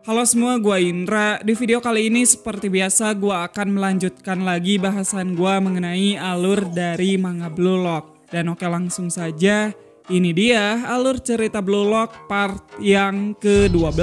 Halo semua, gue Indra. Di video kali ini seperti biasa gue akan melanjutkan lagi bahasan gue mengenai alur dari manga Blue Lock. Dan oke, langsung saja, ini dia alur cerita Blue Lock part yang ke-12.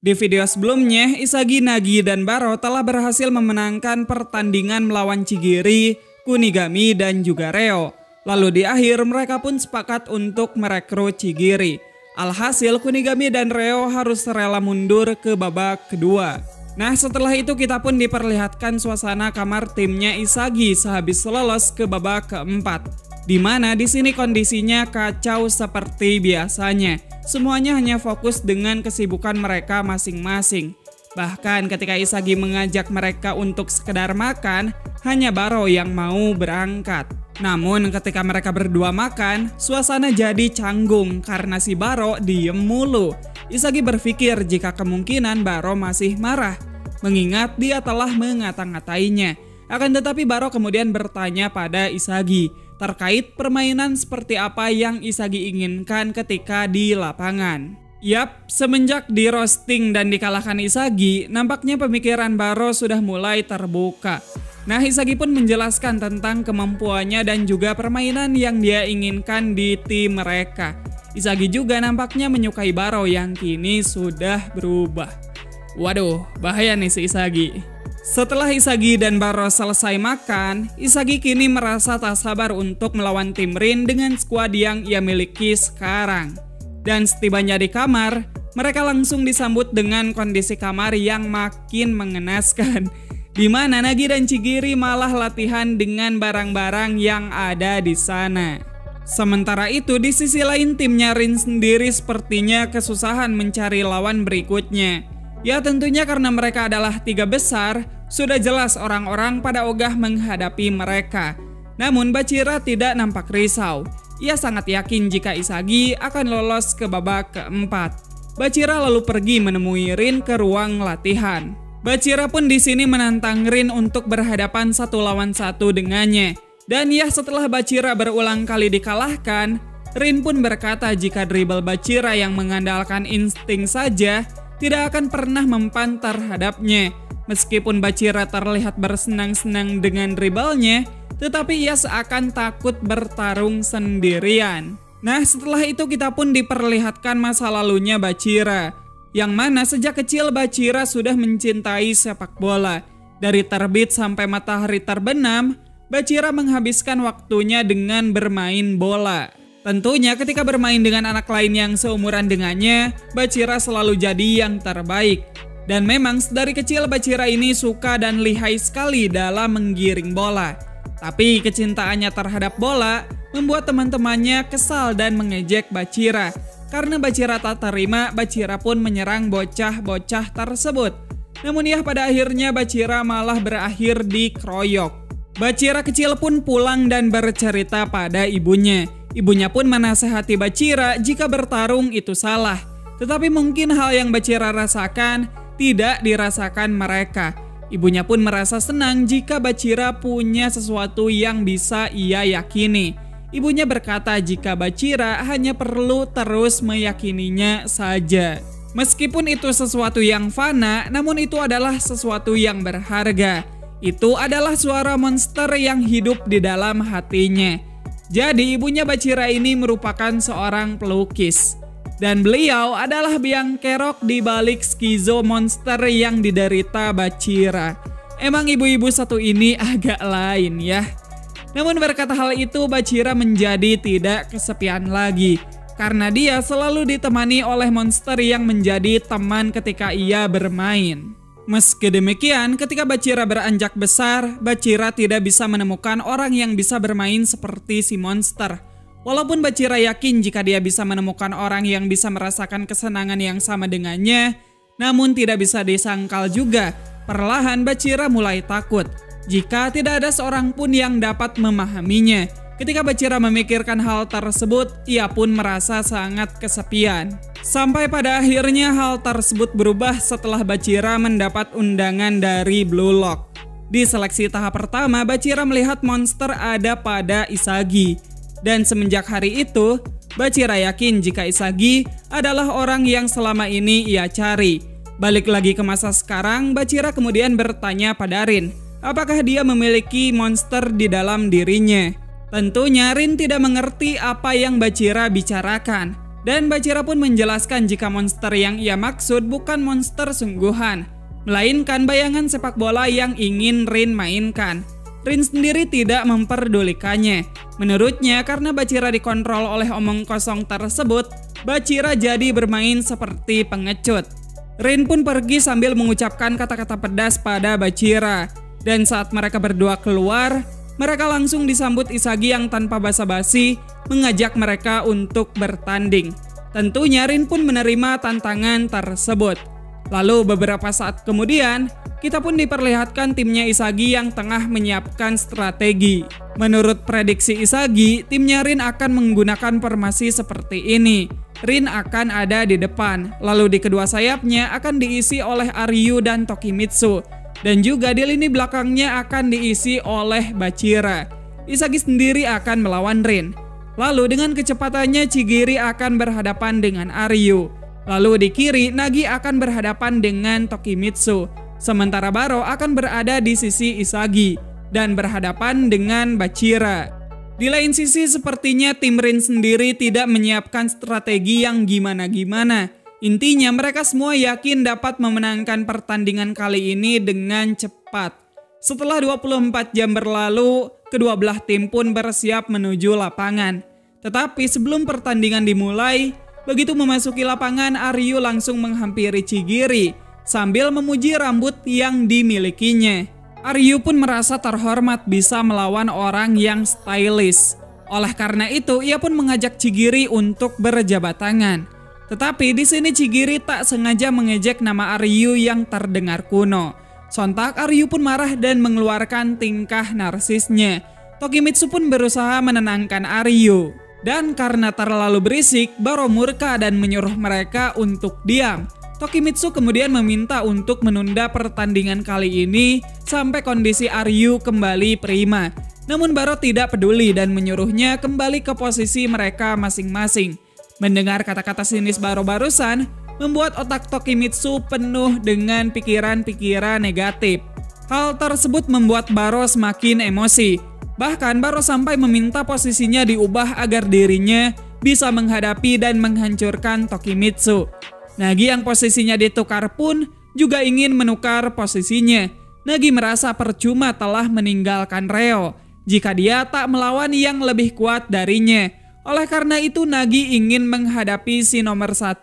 Di video sebelumnya, Isagi, Nagi, dan Baro telah berhasil memenangkan pertandingan melawan Chigiri, Kunigami, dan juga Reo. Lalu di akhir mereka pun sepakat untuk merekrut Chigiri. Alhasil Kunigami dan Reo harus rela mundur ke babak kedua. Nah, setelah itu kita pun diperlihatkan suasana kamar timnya Isagi sehabis lolos ke babak keempat. Di mana di sini kondisinya kacau seperti biasanya. Semuanya hanya fokus dengan kesibukan mereka masing-masing. Bahkan ketika Isagi mengajak mereka untuk sekedar makan, hanya Baro yang mau berangkat. Namun ketika mereka berdua makan, suasana jadi canggung karena si Baro diem mulu. Isagi berpikir jika kemungkinan Baro masih marah, mengingat dia telah mengata-ngatainya. Akan tetapi Baro kemudian bertanya pada Isagi terkait permainan seperti apa yang Isagi inginkan ketika di lapangan. Yap, semenjak di roasting dan dikalahkan Isagi, nampaknya pemikiran Baro sudah mulai terbuka. Nah, Isagi pun menjelaskan tentang kemampuannya dan juga permainan yang dia inginkan di tim mereka. Isagi juga nampaknya menyukai Baro yang kini sudah berubah. Waduh, bahaya nih si Isagi. Setelah Isagi dan Baro selesai makan, Isagi kini merasa tak sabar untuk melawan tim Rin dengan skuad yang ia miliki sekarang. Dan setibanya di kamar, mereka langsung disambut dengan kondisi kamar yang makin mengenaskan. Di mana Nagi dan Chigiri malah latihan dengan barang-barang yang ada di sana. Sementara itu di sisi lain timnya Rin sendiri sepertinya kesusahan mencari lawan berikutnya. Ya tentunya karena mereka adalah tiga besar, sudah jelas orang-orang pada ogah menghadapi mereka. Namun Bachira tidak nampak risau. Ia sangat yakin jika Isagi akan lolos ke babak keempat. Bachira lalu pergi menemui Rin ke ruang latihan. Bachira pun di sini menantang Rin untuk berhadapan 1 lawan 1 dengannya. Dan ya setelah Bachira berulang kali dikalahkan, Rin pun berkata jika dribble Bachira yang mengandalkan insting saja tidak akan pernah mempan terhadapnya. Meskipun Bachira terlihat bersenang-senang dengan dribblenya, tetapi ia seakan takut bertarung sendirian. Nah, setelah itu kita pun diperlihatkan masa lalunya Bachira. Yang mana sejak kecil Bachira sudah mencintai sepak bola. Dari terbit sampai matahari terbenam, Bachira menghabiskan waktunya dengan bermain bola. Tentunya ketika bermain dengan anak lain yang seumuran dengannya, Bachira selalu jadi yang terbaik. Dan memang dari kecil Bachira ini suka dan lihai sekali dalam menggiring bola. Tapi kecintaannya terhadap bola membuat teman-temannya kesal dan mengejek Bachira. Karena Bachira tak terima, Bachira pun menyerang bocah-bocah tersebut. Namun ya pada akhirnya Bachira malah berakhir dikeroyok. Bachira kecil pun pulang dan bercerita pada ibunya. Ibunya pun menasehati Bachira jika bertarung itu salah. Tetapi mungkin hal yang Bachira rasakan tidak dirasakan mereka. Ibunya pun merasa senang jika Bachira punya sesuatu yang bisa ia yakini. Ibunya berkata jika Bachira hanya perlu terus meyakininya saja. Meskipun itu sesuatu yang fana, namun itu adalah sesuatu yang berharga. Itu adalah suara monster yang hidup di dalam hatinya. Jadi ibunya Bachira ini merupakan seorang pelukis. Dan beliau adalah biang kerok di balik skizo monster yang diderita Bachira. Emang ibu-ibu satu ini agak lain ya. Namun berkata hal itu, Bachira menjadi tidak kesepian lagi. Karena dia selalu ditemani oleh monster yang menjadi teman ketika ia bermain. Meski demikian, ketika Bachira beranjak besar, Bachira tidak bisa menemukan orang yang bisa bermain seperti si monster. Walaupun Bachira yakin jika dia bisa menemukan orang yang bisa merasakan kesenangan yang sama dengannya, namun tidak bisa disangkal juga, perlahan Bachira mulai takut. Jika tidak ada seorang pun yang dapat memahaminya. Ketika Bachira memikirkan hal tersebut, ia pun merasa sangat kesepian. Sampai pada akhirnya hal tersebut berubah setelah Bachira mendapat undangan dari Blue Lock. Di seleksi tahap pertama, Bachira melihat monster ada pada Isagi. Dan semenjak hari itu, Bachira yakin jika Isagi adalah orang yang selama ini ia cari. Balik lagi ke masa sekarang, Bachira kemudian bertanya pada Rin, apakah dia memiliki monster di dalam dirinya. Tentunya Rin tidak mengerti apa yang Bachira bicarakan. Dan Bachira pun menjelaskan jika monster yang ia maksud bukan monster sungguhan, melainkan bayangan sepak bola yang ingin Rin mainkan. Rin sendiri tidak memperdulikannya. Menurutnya karena Bachira dikontrol oleh omong kosong tersebut, Bachira jadi bermain seperti pengecut. Rin pun pergi sambil mengucapkan kata-kata pedas pada Bachira. Dan saat mereka berdua keluar, mereka langsung disambut Isagi yang tanpa basa-basi mengajak mereka untuk bertanding. Tentunya Rin pun menerima tantangan tersebut. Lalu beberapa saat kemudian, kita pun diperlihatkan timnya Isagi yang tengah menyiapkan strategi. Menurut prediksi Isagi, timnya Rin akan menggunakan formasi seperti ini. Rin akan ada di depan, lalu di kedua sayapnya akan diisi oleh Aryu dan Tokimitsu. Dan juga di lini belakangnya akan diisi oleh Bachira. Isagi sendiri akan melawan Rin. Lalu dengan kecepatannya Chigiri akan berhadapan dengan Aryu. Lalu di kiri Nagi akan berhadapan dengan Tokimitsu. Sementara Baro akan berada di sisi Isagi dan berhadapan dengan Bachira. Di lain sisi sepertinya tim Rin sendiri tidak menyiapkan strategi yang gimana-gimana. Intinya mereka semua yakin dapat memenangkan pertandingan kali ini dengan cepat. Setelah 24 jam berlalu, kedua belah tim pun bersiap menuju lapangan. Tetapi sebelum pertandingan dimulai, begitu memasuki lapangan, Aryu langsung menghampiri Chigiri sambil memuji rambut yang dimilikinya. Aryu pun merasa terhormat bisa melawan orang yang stylish. Oleh karena itu, ia pun mengajak Chigiri untuk berjabat tangan. Tetapi di sini Chigiri tak sengaja mengejek nama Aryu yang terdengar kuno. Sontak Aryu pun marah dan mengeluarkan tingkah narsisnya. Tokimitsu pun berusaha menenangkan Aryu. Dan karena terlalu berisik, Baro murka dan menyuruh mereka untuk diam. Tokimitsu kemudian meminta untuk menunda pertandingan kali ini sampai kondisi Aryu kembali prima. Namun Baro tidak peduli dan menyuruhnya kembali ke posisi mereka masing-masing. Mendengar kata-kata sinis Baro barusan, membuat otak Tokimitsu penuh dengan pikiran-pikiran negatif. Hal tersebut membuat Baro semakin emosi. Bahkan Baro sampai meminta posisinya diubah agar dirinya bisa menghadapi dan menghancurkan Tokimitsu. Nagi yang posisinya ditukar pun juga ingin menukar posisinya. Nagi merasa percuma telah meninggalkan Reo jika dia tak melawan yang lebih kuat darinya. Oleh karena itu Nagi ingin menghadapi si nomor 1,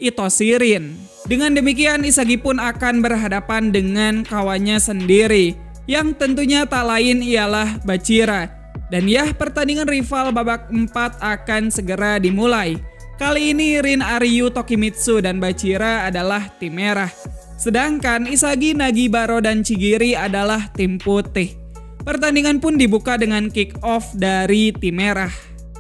Itoshi Rin. Dengan demikian Isagi pun akan berhadapan dengan kawannya sendiri, yang tentunya tak lain ialah Bachira. Dan ya, pertandingan rival babak 4 akan segera dimulai. Kali ini Rin, Aryu, Tokimitsu, dan Bachira adalah tim merah. Sedangkan Isagi, Nagi, Baro, dan Chigiri adalah tim putih. Pertandingan pun dibuka dengan kick off dari tim merah.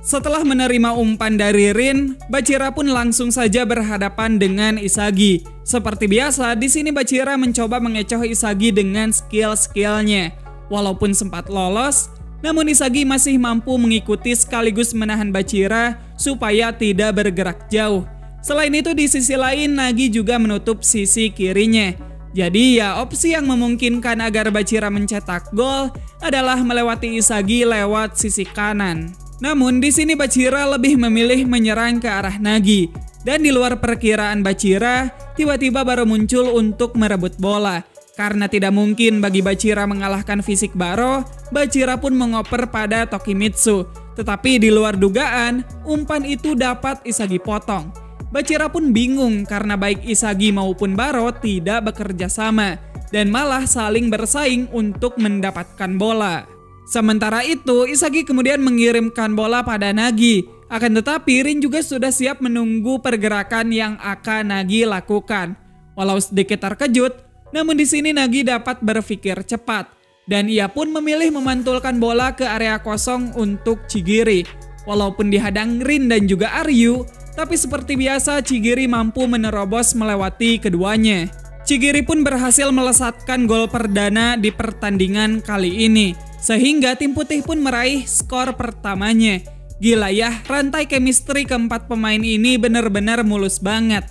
Setelah menerima umpan dari Rin, Bachira pun langsung saja berhadapan dengan Isagi. Seperti biasa, di sini Bachira mencoba mengecoh Isagi dengan skill-skillnya. Walaupun sempat lolos, namun Isagi masih mampu mengikuti sekaligus menahan Bachira supaya tidak bergerak jauh. Selain itu di sisi lain Nagi juga menutup sisi kirinya. Jadi ya opsi yang memungkinkan agar Bachira mencetak gol adalah melewati Isagi lewat sisi kanan. Namun di sini Bachira lebih memilih menyerang ke arah Nagi. Dan di luar perkiraan Bachira, tiba-tiba Baro muncul untuk merebut bola. Karena tidak mungkin bagi Bachira mengalahkan fisik Baro, Bachira pun mengoper pada Tokimitsu. Tetapi di luar dugaan, umpan itu dapat Isagi potong. Bachira pun bingung karena baik Isagi maupun Baro tidak bekerja sama dan malah saling bersaing untuk mendapatkan bola. Sementara itu, Isagi kemudian mengirimkan bola pada Nagi. Akan tetapi Rin juga sudah siap menunggu pergerakan yang akan Nagi lakukan. Walau sedikit terkejut, namun di sini Nagi dapat berpikir cepat. Dan ia pun memilih memantulkan bola ke area kosong untuk Chigiri. Walaupun dihadang Rin dan juga Aryu, tapi seperti biasa Chigiri mampu menerobos melewati keduanya. Chigiri pun berhasil melesatkan gol perdana di pertandingan kali ini. Sehingga tim putih pun meraih skor pertamanya. Gila ya, rantai chemistry keempat pemain ini bener-bener mulus banget.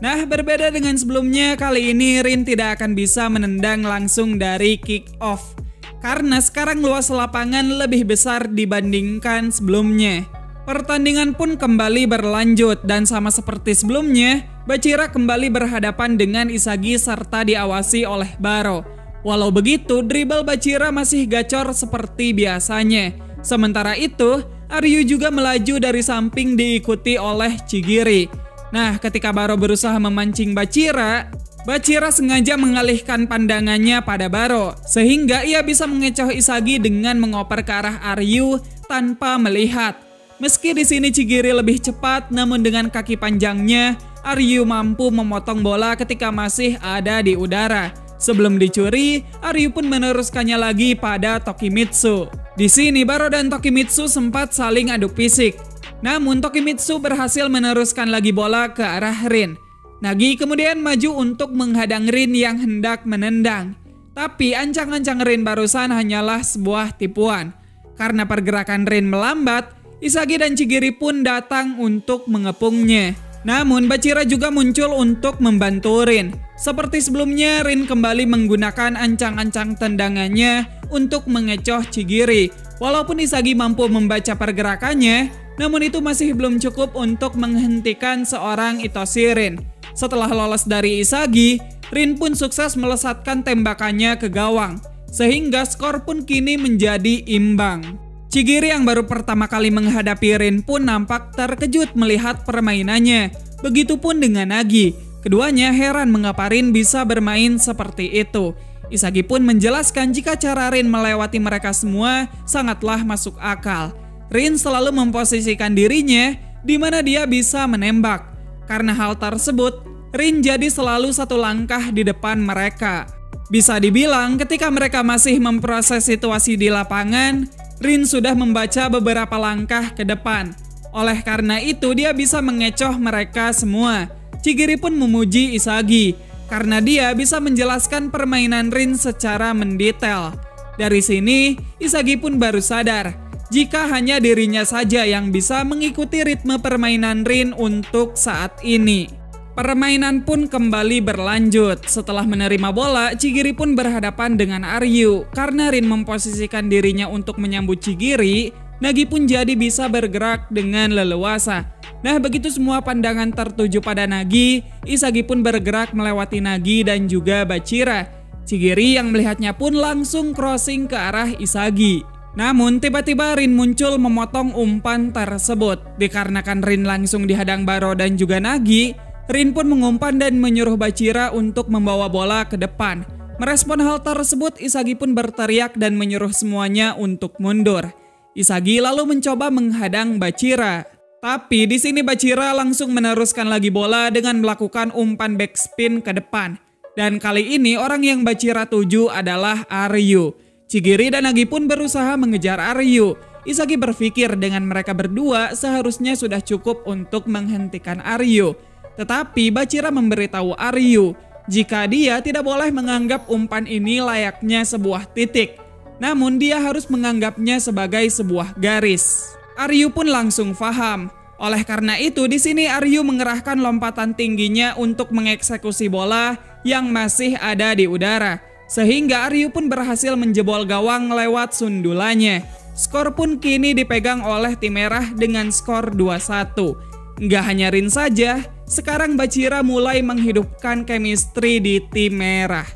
Nah, berbeda dengan sebelumnya, kali ini Rin tidak akan bisa menendang langsung dari kick off. Karena sekarang luas lapangan lebih besar dibandingkan sebelumnya. Pertandingan pun kembali berlanjut dan sama seperti sebelumnya, Bachira kembali berhadapan dengan Isagi serta diawasi oleh Baro. Walau begitu, dribble Bachira masih gacor seperti biasanya. Sementara itu, Aryu juga melaju dari samping diikuti oleh Chigiri. Nah, ketika Baro berusaha memancing Bachira, Bachira sengaja mengalihkan pandangannya pada Baro, sehingga ia bisa mengecoh Isagi dengan mengoper ke arah Aryu tanpa melihat. Meski di sini Chigiri lebih cepat, namun dengan kaki panjangnya, Aryu mampu memotong bola ketika masih ada di udara. Sebelum dicuri, Aryu pun meneruskannya lagi pada Tokimitsu. Di sini Baro dan Tokimitsu sempat saling adu fisik. Namun Tokimitsu berhasil meneruskan lagi bola ke arah Rin. Nagi kemudian maju untuk menghadang Rin yang hendak menendang. Tapi ancang-ancang Rin barusan hanyalah sebuah tipuan. Karena pergerakan Rin melambat, Isagi dan Chigiri pun datang untuk mengepungnya. Namun Bachira juga muncul untuk membantu Rin. Seperti sebelumnya, Rin kembali menggunakan ancang-ancang tendangannya untuk mengecoh Chigiri. Walaupun Isagi mampu membaca pergerakannya, namun itu masih belum cukup untuk menghentikan seorang Itoshi Rin. Setelah lolos dari Isagi, Rin pun sukses melesatkan tembakannya ke gawang. Sehingga skor pun kini menjadi imbang. Chigiri yang baru pertama kali menghadapi Rin pun nampak terkejut melihat permainannya. Begitupun dengan Nagi. Keduanya heran mengapa Rin bisa bermain seperti itu. Isagi pun menjelaskan jika cara Rin melewati mereka semua sangatlah masuk akal. Rin selalu memposisikan dirinya di mana dia bisa menembak. Karena hal tersebut, Rin jadi selalu satu langkah di depan mereka. Bisa dibilang ketika mereka masih memproses situasi di lapangan, Rin sudah membaca beberapa langkah ke depan. Oleh karena itu dia bisa mengecoh mereka semua. Chigiri pun memuji Isagi karena dia bisa menjelaskan permainan Rin secara mendetail. Dari sini, Isagi pun baru sadar jika hanya dirinya saja yang bisa mengikuti ritme permainan Rin untuk saat ini. Permainan pun kembali berlanjut. Setelah menerima bola, Chigiri pun berhadapan dengan Aryu. Karena Rin memposisikan dirinya untuk menyambut Chigiri, Nagi pun jadi bisa bergerak dengan leluasa. Nah, begitu semua pandangan tertuju pada Nagi, Isagi pun bergerak melewati Nagi dan juga Bachira. Chigiri yang melihatnya pun langsung crossing ke arah Isagi. Namun tiba-tiba Rin muncul memotong umpan tersebut. Dikarenakan Rin langsung dihadang Baro dan juga Nagi, Rin pun mengumpan dan menyuruh Bachira untuk membawa bola ke depan. Merespon hal tersebut, Isagi pun berteriak dan menyuruh semuanya untuk mundur. Isagi lalu mencoba menghadang Bachira. Tapi di sini Bachira langsung meneruskan lagi bola dengan melakukan umpan backspin ke depan. Dan kali ini orang yang Bachira tuju adalah Aryu. Chigiri dan Nagi pun berusaha mengejar Aryu. Isagi berpikir dengan mereka berdua seharusnya sudah cukup untuk menghentikan Aryu. Tetapi Bachira memberitahu Aryu jika dia tidak boleh menganggap umpan ini layaknya sebuah titik. Namun dia harus menganggapnya sebagai sebuah garis. Aryu pun langsung paham. Oleh karena itu di sini Aryu mengerahkan lompatan tingginya untuk mengeksekusi bola yang masih ada di udara. Sehingga Aryu pun berhasil menjebol gawang lewat sundulannya. Skor pun kini dipegang oleh tim merah dengan skor 2-1. Nggak hanya Rin saja, sekarang Bachira mulai menghidupkan chemistry di tim merah.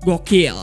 Gokil.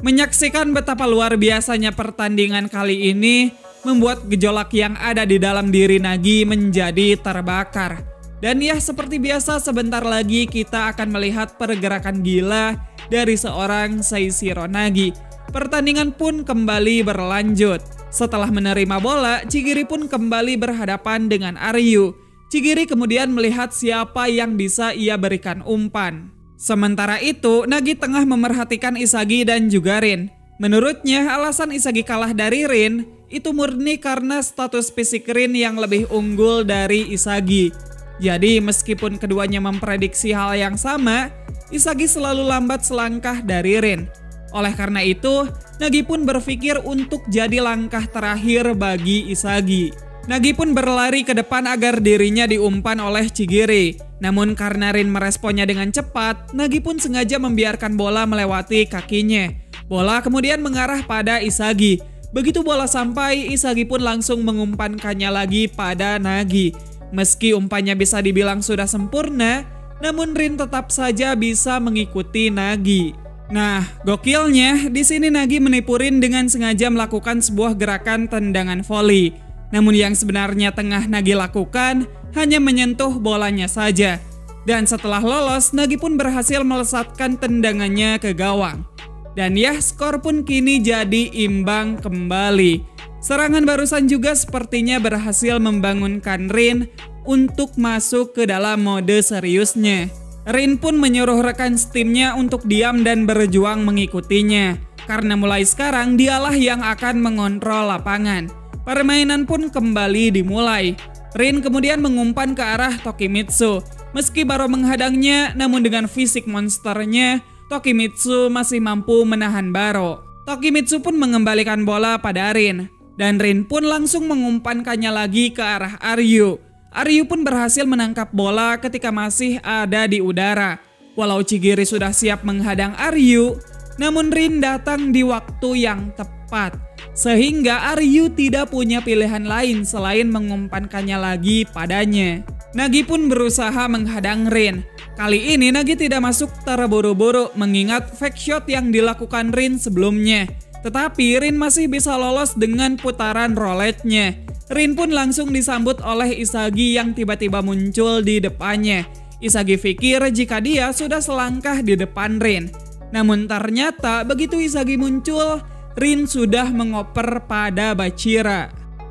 Menyaksikan betapa luar biasanya pertandingan kali ini membuat gejolak yang ada di dalam diri Nagi menjadi terbakar. Dan ya seperti biasa sebentar lagi kita akan melihat pergerakan gila dari seorang Seishiro Nagi. Pertandingan pun kembali berlanjut. Setelah menerima bola, Chigiri pun kembali berhadapan dengan Aryu. Chigiri kemudian melihat siapa yang bisa ia berikan umpan. Sementara itu, Nagi tengah memerhatikan Isagi dan juga Rin. Menurutnya, alasan Isagi kalah dari Rin itu murni karena status fisik Rin yang lebih unggul dari Isagi. Jadi, meskipun keduanya memprediksi hal yang sama, Isagi selalu lambat selangkah dari Rin. Oleh karena itu, Nagi pun berpikir untuk jadi langkah terakhir bagi Isagi. Nagi pun berlari ke depan agar dirinya diumpan oleh Chigiri. Namun karena Rin meresponnya dengan cepat, Nagi pun sengaja membiarkan bola melewati kakinya. Bola kemudian mengarah pada Isagi. Begitu bola sampai, Isagi pun langsung mengumpankannya lagi pada Nagi. Meski umpannya bisa dibilang sudah sempurna, namun Rin tetap saja bisa mengikuti Nagi. Nah, gokilnya di sini Nagi menipu Rin dengan sengaja melakukan sebuah gerakan tendangan voli. Namun yang sebenarnya tengah Nagi lakukan hanya menyentuh bolanya saja. Dan setelah lolos, Nagi pun berhasil melesatkan tendangannya ke gawang. Dan ya, skor pun kini jadi imbang kembali. Serangan barusan juga sepertinya berhasil membangunkan Rin untuk masuk ke dalam mode seriusnya. Rin pun menyuruh rekan setimnya untuk diam dan berjuang mengikutinya. Karena mulai sekarang dialah yang akan mengontrol lapangan. Permainan pun kembali dimulai. Rin kemudian mengumpan ke arah Tokimitsu. Meski Baro menghadangnya, namun dengan fisik monsternya, Tokimitsu masih mampu menahan Baro. Tokimitsu pun mengembalikan bola pada Rin. Dan Rin pun langsung mengumpankannya lagi ke arah Aryu. Aryu pun berhasil menangkap bola ketika masih ada di udara. Walau Chigiri sudah siap menghadang Aryu, namun Rin datang di waktu yang tepat. Sehingga Aryu tidak punya pilihan lain selain mengumpankannya lagi padanya. Nagi pun berusaha menghadang Rin. Kali ini Nagi tidak masuk terburu-buru mengingat fake shot yang dilakukan Rin sebelumnya. Tetapi Rin masih bisa lolos dengan putaran roulette-nya. Rin pun langsung disambut oleh Isagi yang tiba-tiba muncul di depannya. Isagi pikir jika dia sudah selangkah di depan Rin. Namun ternyata begitu Isagi muncul, Rin sudah mengoper pada Bachira.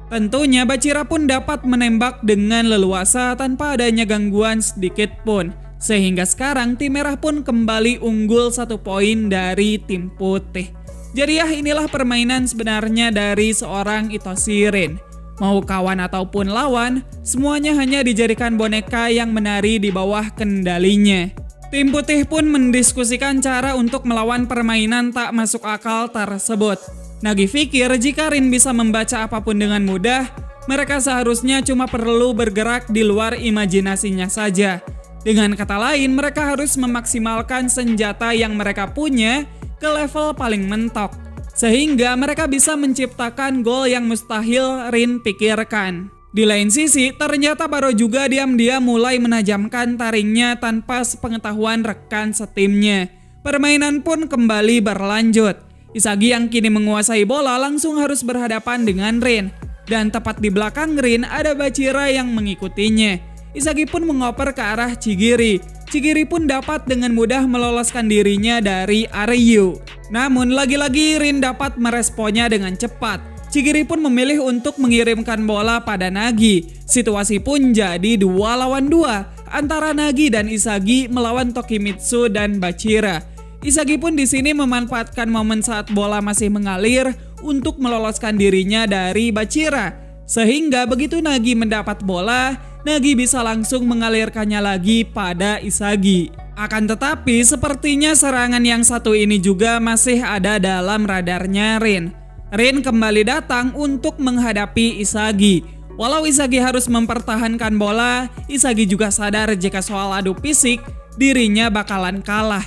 Tentunya Bachira pun dapat menembak dengan leluasa tanpa adanya gangguan sedikit pun. Sehingga sekarang tim merah pun kembali unggul 1 poin dari tim putih. Jadi ya, inilah permainan sebenarnya dari seorang Itoshi Rin. Mau kawan ataupun lawan, semuanya hanya dijadikan boneka yang menari di bawah kendalinya. Tim putih pun mendiskusikan cara untuk melawan permainan tak masuk akal tersebut. Nagi pikir jika Rin bisa membaca apapun dengan mudah, mereka seharusnya cuma perlu bergerak di luar imajinasinya saja. Dengan kata lain, mereka harus memaksimalkan senjata yang mereka punya ke level paling mentok. Sehingga mereka bisa menciptakan gol yang mustahil Rin pikirkan. Di lain sisi, ternyata Baro juga diam-diam mulai menajamkan taringnya tanpa sepengetahuan rekan setimnya. Permainan pun kembali berlanjut. Isagi yang kini menguasai bola langsung harus berhadapan dengan Rin. Dan tepat di belakang Rin ada Bachira yang mengikutinya. Isagi pun mengoper ke arah Chigiri. Chigiri pun dapat dengan mudah meloloskan dirinya dari Aryu. Namun lagi-lagi Rin dapat meresponnya dengan cepat. Chigiri pun memilih untuk mengirimkan bola pada Nagi. Situasi pun jadi 2 lawan 2 antara Nagi dan Isagi melawan Tokimitsu dan Bachira. Isagi pun di sini memanfaatkan momen saat bola masih mengalir untuk meloloskan dirinya dari Bachira. Sehingga begitu Nagi mendapat bola, Nagi bisa langsung mengalirkannya lagi pada Isagi. Akan tetapi sepertinya serangan yang satu ini juga masih ada dalam radarnya Rin. Rin kembali datang untuk menghadapi Isagi. Walau Isagi harus mempertahankan bola, Isagi juga sadar jika soal adu fisik, dirinya bakalan kalah.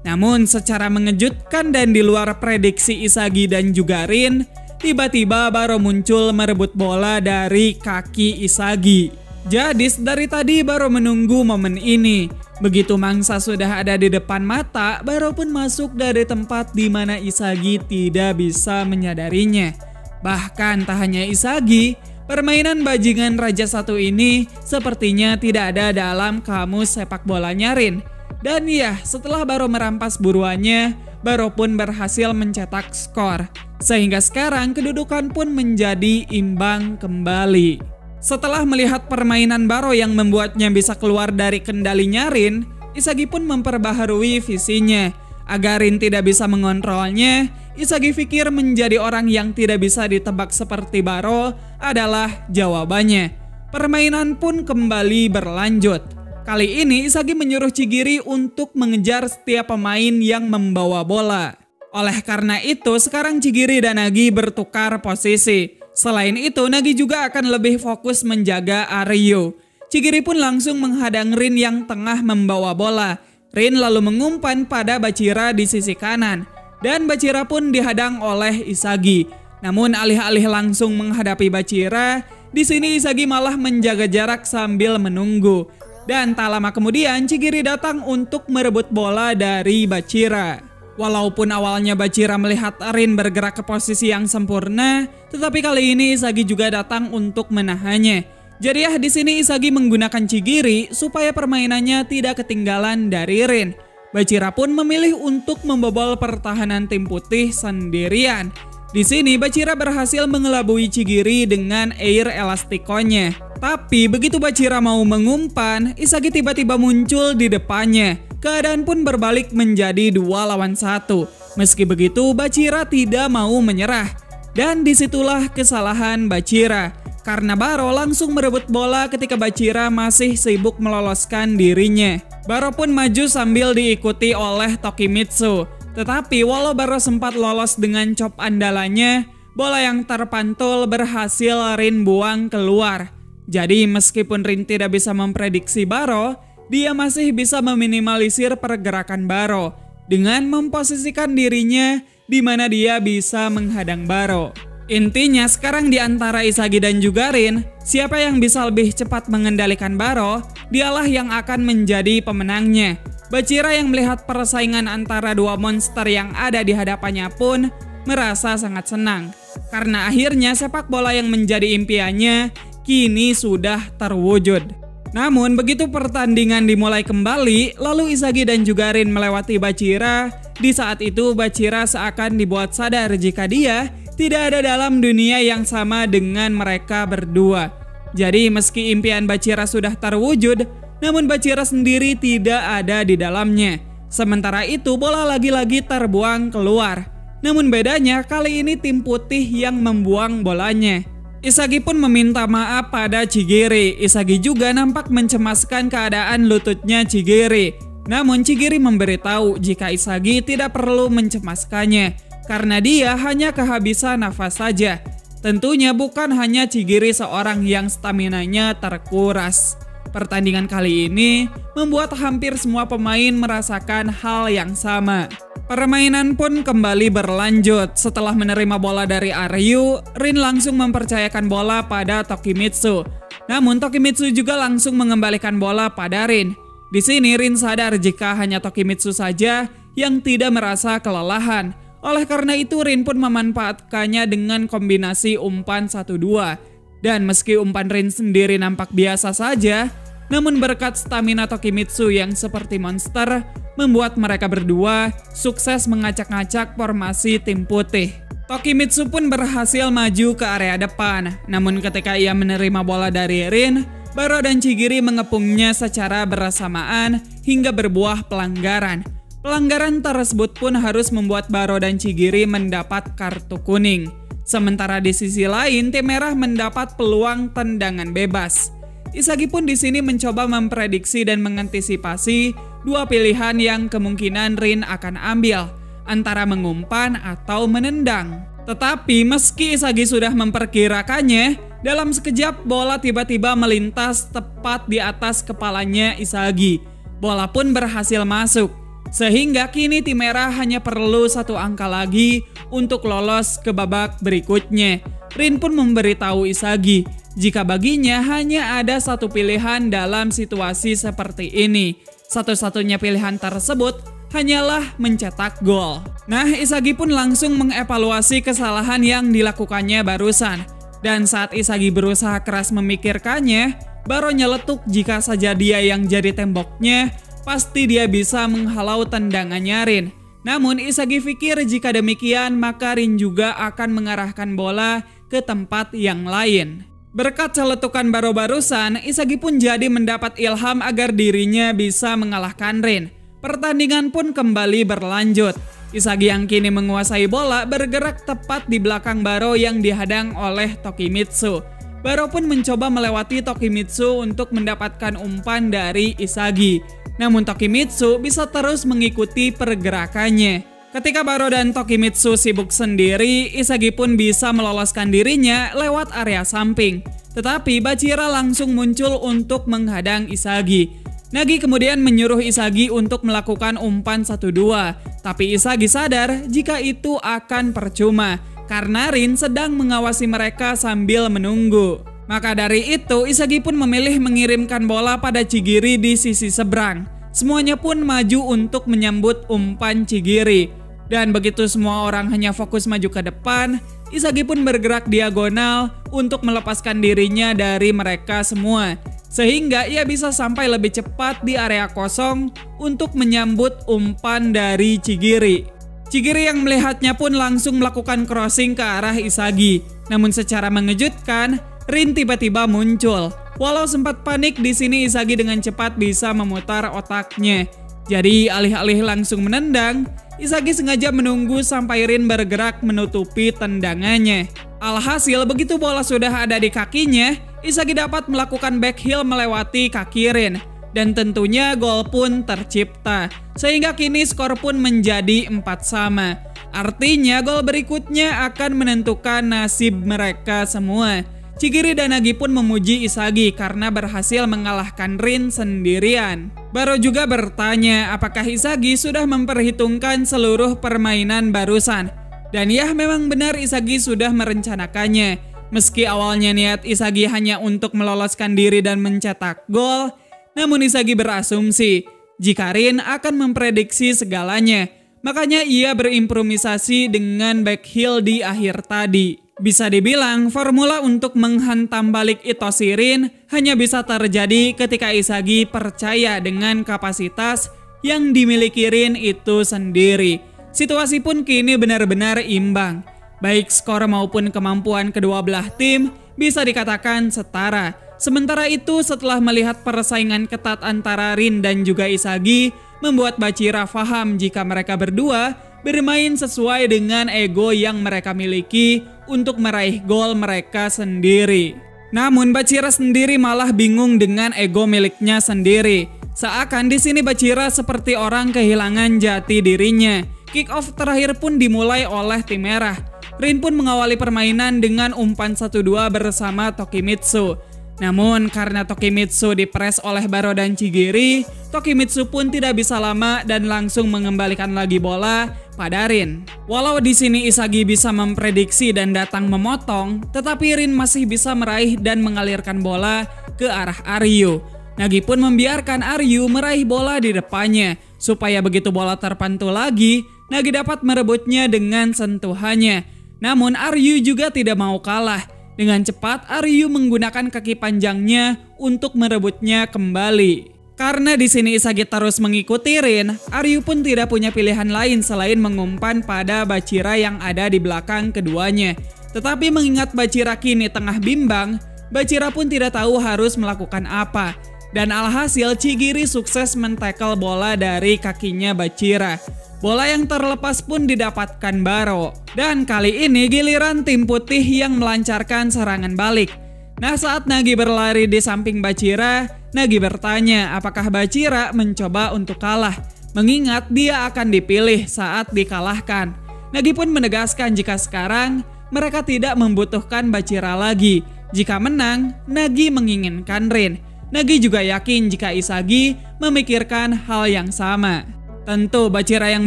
Namun secara mengejutkan dan di luar prediksi Isagi dan juga Rin, tiba-tiba Baro muncul merebut bola dari kaki Isagi. Jadi dari tadi Baro menunggu momen ini. Begitu mangsa sudah ada di depan mata, Baro pun masuk dari tempat di mana Isagi tidak bisa menyadarinya. Bahkan tak hanya Isagi, permainan bajingan Raja Satu ini sepertinya tidak ada dalam kamus sepak bolanya Rin. Dan ya, setelah Baro merampas buruannya, Baro pun berhasil mencetak skor. Sehingga sekarang kedudukan pun menjadi imbang kembali. Setelah melihat permainan Baro yang membuatnya bisa keluar dari kendalinya Rin, Isagi pun memperbaharui visinya. Agar Rin tidak bisa mengontrolnya, Isagi pikir menjadi orang yang tidak bisa ditebak seperti Baro adalah jawabannya. Permainan pun kembali berlanjut. Kali ini Isagi menyuruh Chigiri untuk mengejar setiap pemain yang membawa bola. Oleh karena itu, sekarang Chigiri dan Nagi bertukar posisi. Selain itu, Nagi juga akan lebih fokus menjaga Aryu. Chigiri pun langsung menghadang Rin yang tengah membawa bola. Rin lalu mengumpan pada Bachira di sisi kanan. Dan Bachira pun dihadang oleh Isagi. Namun alih-alih langsung menghadapi Bachira, di sini Isagi malah menjaga jarak sambil menunggu. Dan tak lama kemudian Chigiri datang untuk merebut bola dari Bachira. Walaupun awalnya Bachira melihat Rin bergerak ke posisi yang sempurna, tetapi kali ini Isagi juga datang untuk menahannya. Jadi di sini Isagi menggunakan Chigiri supaya permainannya tidak ketinggalan dari Rin. Bachira pun memilih untuk membobol pertahanan tim putih sendirian. Di sini Bachira berhasil mengelabui Chigiri dengan air elastikonya. Tapi begitu Bachira mau mengumpan, Isagi tiba-tiba muncul di depannya. Keadaan pun berbalik menjadi 2 lawan 1. Meski begitu, Bachira tidak mau menyerah. Dan disitulah kesalahan Bachira. Karena Baro langsung merebut bola ketika Bachira masih sibuk meloloskan dirinya. Baro pun maju sambil diikuti oleh Tokimitsu. Tetapi walau Baro sempat lolos dengan chop andalannya, bola yang terpantul berhasil Rin buang keluar. Jadi meskipun Rin tidak bisa memprediksi Baro, dia masih bisa meminimalisir pergerakan Baro dengan memposisikan dirinya di mana dia bisa menghadang Baro. Intinya sekarang di antara Isagi dan juga Rin, siapa yang bisa lebih cepat mengendalikan Baro, dialah yang akan menjadi pemenangnya. Bachira yang melihat persaingan antara dua monster yang ada di hadapannya pun merasa sangat senang. Karena akhirnya sepak bola yang menjadi impiannya kini sudah terwujud. Namun begitu pertandingan dimulai kembali, lalu Isagi dan juga Rin melewati Bachira. Di saat itu Bachira seakan dibuat sadar jika dia tidak ada dalam dunia yang sama dengan mereka berdua. Jadi meski impian Bachira sudah terwujud, namun Bachira sendiri tidak ada di dalamnya. Sementara itu bola lagi-lagi terbuang keluar. Namun bedanya kali ini tim putih yang membuang bolanya. Isagi pun meminta maaf pada Chigiri. Isagi juga nampak mencemaskan keadaan lututnya Chigiri. Namun Chigiri memberitahu jika Isagi tidak perlu mencemaskannya karena dia hanya kehabisan nafas saja. Tentunya bukan hanya Chigiri seorang yang staminanya terkuras. Pertandingan kali ini membuat hampir semua pemain merasakan hal yang sama. Permainan pun kembali berlanjut. Setelah menerima bola dari Aryu, Rin langsung mempercayakan bola pada Tokimitsu. Namun Tokimitsu juga langsung mengembalikan bola pada Rin. Di sini Rin sadar jika hanya Tokimitsu saja yang tidak merasa kelelahan. Oleh karena itu Rin pun memanfaatkannya dengan kombinasi umpan 1-2. Dan meski umpan Rin sendiri nampak biasa saja, namun berkat stamina Tokimitsu yang seperti monster, membuat mereka berdua sukses mengacak-ngacak formasi tim putih. Tokimitsu pun berhasil maju ke area depan, namun ketika ia menerima bola dari Rin, Baro dan Chigiri mengepungnya secara bersamaan hingga berbuah pelanggaran. Pelanggaran tersebut pun harus membuat Baro dan Chigiri mendapat kartu kuning. Sementara di sisi lain, tim merah mendapat peluang tendangan bebas. Isagi pun di sini mencoba memprediksi dan mengantisipasi dua pilihan yang kemungkinan Rin akan ambil, antara mengumpan atau menendang. Tetapi meski Isagi sudah memperkirakannya, dalam sekejap bola tiba-tiba melintas tepat di atas kepalanya Isagi. Bola pun berhasil masuk, sehingga kini tim merah hanya perlu 1 angka lagi untuk lolos ke babak berikutnya. Rin pun memberitahu Isagi jika baginya hanya ada satu pilihan dalam situasi seperti ini. Satu-satunya pilihan tersebut hanyalah mencetak gol. Nah, Isagi pun langsung mengevaluasi kesalahan yang dilakukannya barusan. Dan saat Isagi berusaha keras memikirkannya, Baro nyeletuk jika saja dia yang jadi temboknya, pasti dia bisa menghalau tendangannya Rin. Namun Isagi pikir jika demikian maka Rin juga akan mengarahkan bola ke tempat yang lain. Berkat celetukan Baro barusan, Isagi pun jadi mendapat ilham agar dirinya bisa mengalahkan Rin. Pertandingan pun kembali berlanjut. Isagi yang kini menguasai bola bergerak tepat di belakang Baro yang dihadang oleh Tokimitsu. Baro pun mencoba melewati Tokimitsu untuk mendapatkan umpan dari Isagi. Namun Tokimitsu bisa terus mengikuti pergerakannya. Ketika Baro dan Tokimitsu sibuk sendiri, Isagi pun bisa meloloskan dirinya lewat area samping. Tetapi Bachira langsung muncul untuk menghadang Isagi. Nagi kemudian menyuruh Isagi untuk melakukan umpan 1-2. Tapi Isagi sadar jika itu akan percuma, karena Rin sedang mengawasi mereka sambil menunggu. Maka dari itu, Isagi pun memilih mengirimkan bola pada Chigiri di sisi seberang. Semuanya pun maju untuk menyambut umpan Chigiri. Dan begitu semua orang hanya fokus maju ke depan, Isagi pun bergerak diagonal untuk melepaskan dirinya dari mereka semua. Sehingga ia bisa sampai lebih cepat di area kosong untuk menyambut umpan dari Chigiri. Chigiri yang melihatnya pun langsung melakukan crossing ke arah Isagi. Namun secara mengejutkan, Rin tiba-tiba muncul. Walau sempat panik, di sini Isagi dengan cepat bisa memutar otaknya. Jadi alih-alih langsung menendang, Isagi sengaja menunggu sampai Rin bergerak menutupi tendangannya. Alhasil begitu bola sudah ada di kakinya, Isagi dapat melakukan backheel melewati kaki Rin. Dan tentunya gol pun tercipta. Sehingga kini skor pun menjadi 4-sama. Artinya gol berikutnya akan menentukan nasib mereka semua. Chigiri dan Nagi pun memuji Isagi karena berhasil mengalahkan Rin sendirian. Baro juga bertanya apakah Isagi sudah memperhitungkan seluruh permainan barusan. Dan ya, memang benar Isagi sudah merencanakannya. Meski awalnya niat Isagi hanya untuk meloloskan diri dan mencetak gol, namun Isagi berasumsi jika Rin akan memprediksi segalanya. Makanya ia berimprovisasi dengan backheel di akhir tadi. Bisa dibilang, formula untuk menghantam balik Itoshi Rin hanya bisa terjadi ketika Isagi percaya dengan kapasitas yang dimiliki Rin itu sendiri. Situasi pun kini benar-benar imbang. Baik skor maupun kemampuan kedua belah tim bisa dikatakan setara. Sementara itu, setelah melihat persaingan ketat antara Rin dan juga Isagi, membuat Bachira paham jika mereka berdua bermain sesuai dengan ego yang mereka miliki untuk meraih gol mereka sendiri. Namun Bachira sendiri malah bingung dengan ego miliknya sendiri. Seakan di sini Bachira seperti orang kehilangan jati dirinya. Kick off terakhir pun dimulai oleh tim merah. Rin pun mengawali permainan dengan umpan 1-2 bersama Tokimitsu. Namun karena Tokimitsu dipres oleh Baro dan Chigiri, Tokimitsu pun tidak bisa lama dan langsung mengembalikan lagi bola pada Rin. Walau di sini Isagi bisa memprediksi dan datang memotong, tetapi Rin masih bisa meraih dan mengalirkan bola ke arah Aryu. Nagi pun membiarkan Aryu meraih bola di depannya, supaya begitu bola terpantul lagi, Nagi dapat merebutnya dengan sentuhannya. Namun Aryu juga tidak mau kalah. Dengan cepat Aryu menggunakan kaki panjangnya untuk merebutnya kembali. Karena di sini Isagi terus mengikuti Rin, Aryu pun tidak punya pilihan lain selain mengumpan pada Bachira yang ada di belakang keduanya. Tetapi mengingat Bachira kini tengah bimbang, Bachira pun tidak tahu harus melakukan apa. Dan alhasil Chigiri sukses men-tackle bola dari kakinya Bachira. Bola yang terlepas pun didapatkan Baro. Dan kali ini giliran tim putih yang melancarkan serangan balik. Nah, saat Nagi berlari di samping Bachira, Nagi bertanya apakah Bachira mencoba untuk kalah. Mengingat dia akan dipilih saat dikalahkan. Nagi pun menegaskan jika sekarang mereka tidak membutuhkan Bachira lagi. Jika menang, Nagi menginginkan Rin. Nagi juga yakin jika Isagi memikirkan hal yang sama. Tentu Bachira yang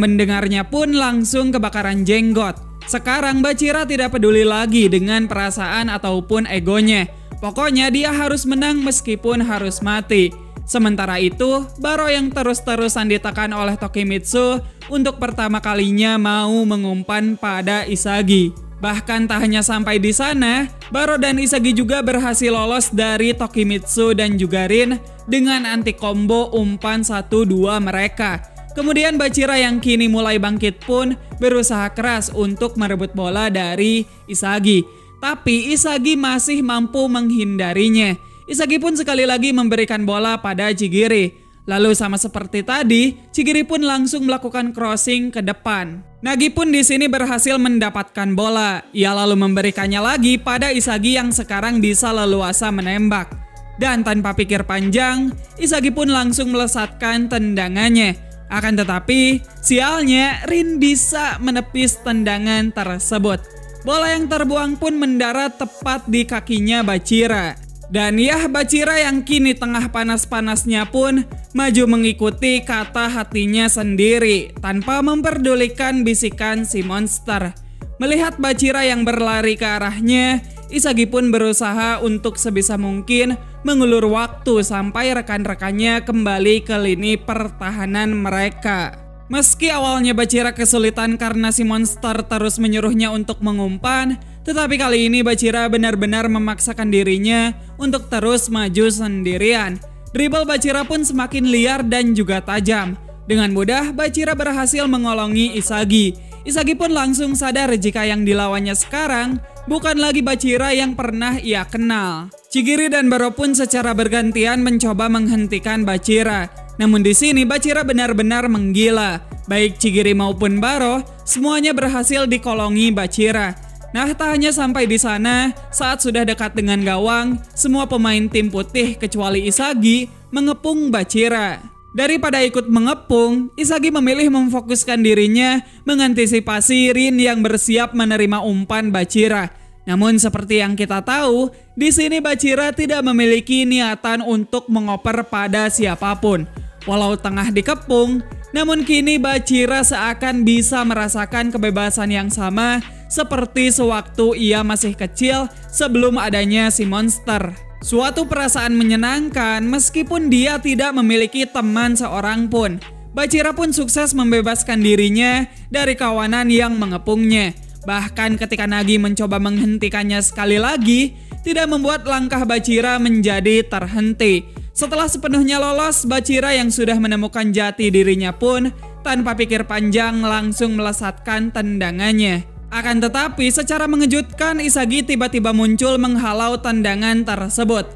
mendengarnya pun langsung kebakaran jenggot. Sekarang Bachira tidak peduli lagi dengan perasaan ataupun egonya. Pokoknya dia harus menang meskipun harus mati. Sementara itu, Baro yang terus-terusan ditekan oleh Tokimitsu untuk pertama kalinya mau mengumpan pada Isagi. Bahkan tak hanya sampai di sana, Baro dan Isagi juga berhasil lolos dari Tokimitsu dan juga Rin dengan anti combo umpan 1-2 mereka. Kemudian Bachira yang kini mulai bangkit pun berusaha keras untuk merebut bola dari Isagi. Tapi Isagi masih mampu menghindarinya. Isagi pun sekali lagi memberikan bola pada Chigiri. Lalu sama seperti tadi, Chigiri pun langsung melakukan crossing ke depan. Nagi pun di sini berhasil mendapatkan bola. Ia lalu memberikannya lagi pada Isagi yang sekarang bisa leluasa menembak. Dan tanpa pikir panjang, Isagi pun langsung melesatkan tendangannya. Akan tetapi, sialnya Rin bisa menepis tendangan tersebut. Bola yang terbuang pun mendarat tepat di kakinya Bachira. Dan ya, Bachira yang kini tengah panas-panasnya pun maju mengikuti kata hatinya sendiri tanpa memperdulikan bisikan si monster. Melihat Bachira yang berlari ke arahnya, Isagi pun berusaha untuk sebisa mungkin mengulur waktu sampai rekan-rekannya kembali ke lini pertahanan mereka. Meski awalnya Bachira kesulitan karena si monster terus menyuruhnya untuk mengumpan, tetapi kali ini Bachira benar-benar memaksakan dirinya untuk terus maju sendirian. Dribble Bachira pun semakin liar dan juga tajam. Dengan mudah Bachira berhasil mengolongi Isagi. Isagi pun langsung sadar jika yang dilawannya sekarang bukan lagi Bachira yang pernah ia kenal. Chigiri dan Baro pun secara bergantian mencoba menghentikan Bachira. Namun di sini Bachira benar-benar menggila. Baik Chigiri maupun Baro, semuanya berhasil dikolongi Bachira. Nah, tak hanya sampai di sana, saat sudah dekat dengan gawang, semua pemain tim putih kecuali Isagi mengepung Bachira. Daripada ikut mengepung, Isagi memilih memfokuskan dirinya mengantisipasi Rin yang bersiap menerima umpan Bachira. Namun seperti yang kita tahu, di sini Bachira tidak memiliki niatan untuk mengoper pada siapapun. Walau tengah dikepung, namun kini Bachira seakan bisa merasakan kebebasan yang sama seperti sewaktu ia masih kecil sebelum adanya si monster. Suatu perasaan menyenangkan meskipun dia tidak memiliki teman seorang pun. Bachira pun sukses membebaskan dirinya dari kawanan yang mengepungnya. Bahkan ketika Nagi mencoba menghentikannya sekali lagi, tidak membuat langkah Bachira menjadi terhenti. Setelah sepenuhnya lolos, Bachira yang sudah menemukan jati dirinya pun tanpa pikir panjang langsung melesatkan tendangannya. Akan tetapi secara mengejutkan Isagi tiba-tiba muncul menghalau tendangan tersebut.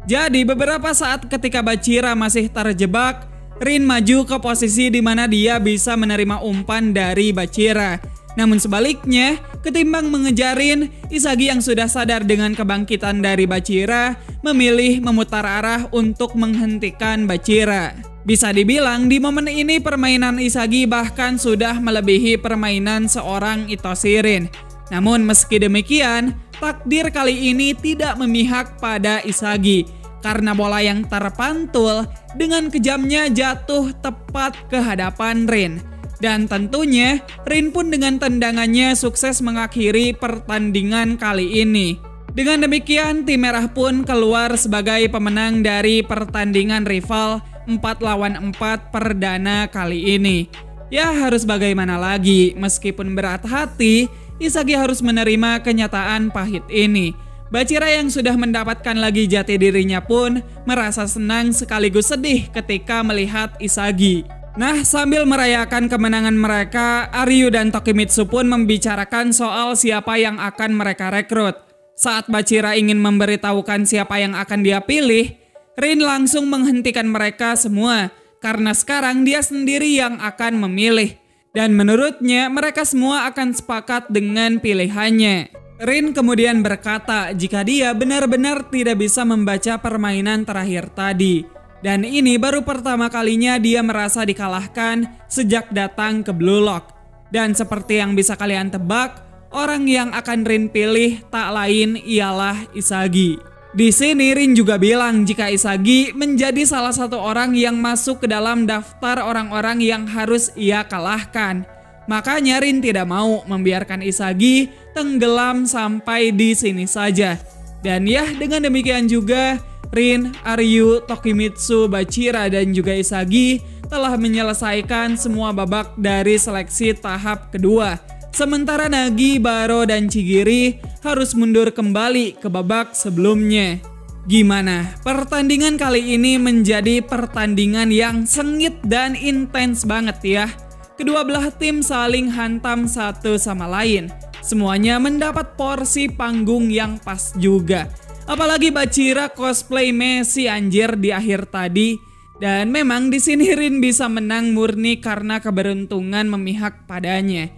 Jadi beberapa saat ketika Bachira masih terjebak, Rin maju ke posisi di mana dia bisa menerima umpan dari Bachira. Namun sebaliknya, ketimbang mengejarin, Isagi yang sudah sadar dengan kebangkitan dari Bachira memilih memutar arah untuk menghentikan Bachira. Bisa dibilang di momen ini permainan Isagi bahkan sudah melebihi permainan seorang Itoshi Rin. Namun meski demikian, takdir kali ini tidak memihak pada Isagi karena bola yang terpantul dengan kejamnya jatuh tepat ke hadapan Rin. Dan tentunya Rin pun dengan tendangannya sukses mengakhiri pertandingan kali ini. Dengan demikian tim merah pun keluar sebagai pemenang dari pertandingan rival 4 lawan 4 perdana kali ini. Ya harus bagaimana lagi, meskipun berat hati, Isagi harus menerima kenyataan pahit ini. Bachira yang sudah mendapatkan lagi jati dirinya pun merasa senang sekaligus sedih ketika melihat Isagi. Nah, sambil merayakan kemenangan mereka, Aryu dan Tokimitsu pun membicarakan soal siapa yang akan mereka rekrut. Saat Bachira ingin memberitahukan siapa yang akan dia pilih, Rin langsung menghentikan mereka semua karena sekarang dia sendiri yang akan memilih. Dan menurutnya mereka semua akan sepakat dengan pilihannya. Rin kemudian berkata jika dia benar-benar tidak bisa membaca permainan terakhir tadi. Dan ini baru pertama kalinya dia merasa dikalahkan sejak datang ke Blue Lock. Dan seperti yang bisa kalian tebak, orang yang akan Rin pilih tak lain ialah Isagi. Di sini Rin juga bilang jika Isagi menjadi salah satu orang yang masuk ke dalam daftar orang-orang yang harus ia kalahkan. Makanya Rin tidak mau membiarkan Isagi tenggelam sampai di sini saja. Dan ya dengan demikian juga Rin, Aryu, Tokimitsu, Bachira dan juga Isagi telah menyelesaikan semua babak dari seleksi tahap kedua. Sementara Nagi, Baro, dan Chigiri harus mundur kembali ke babak sebelumnya. Gimana? Pertandingan kali ini menjadi pertandingan yang sengit dan intens banget ya. Kedua belah tim saling hantam satu sama lain. Semuanya mendapat porsi panggung yang pas juga. Apalagi Bachira cosplay Messi anjir di akhir tadi. Dan memang di sini Rin bisa menang murni karena keberuntungan memihak padanya.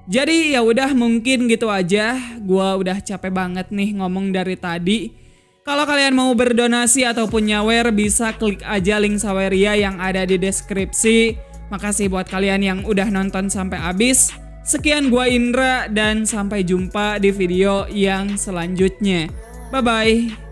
Jadi ya udah mungkin gitu aja. Gua udah capek banget nih ngomong dari tadi. Kalau kalian mau berdonasi ataupun nyawer bisa klik aja link Saweria yang ada di deskripsi. Makasih buat kalian yang udah nonton sampai habis. Sekian gua Indra dan sampai jumpa di video yang selanjutnya. Bye-bye.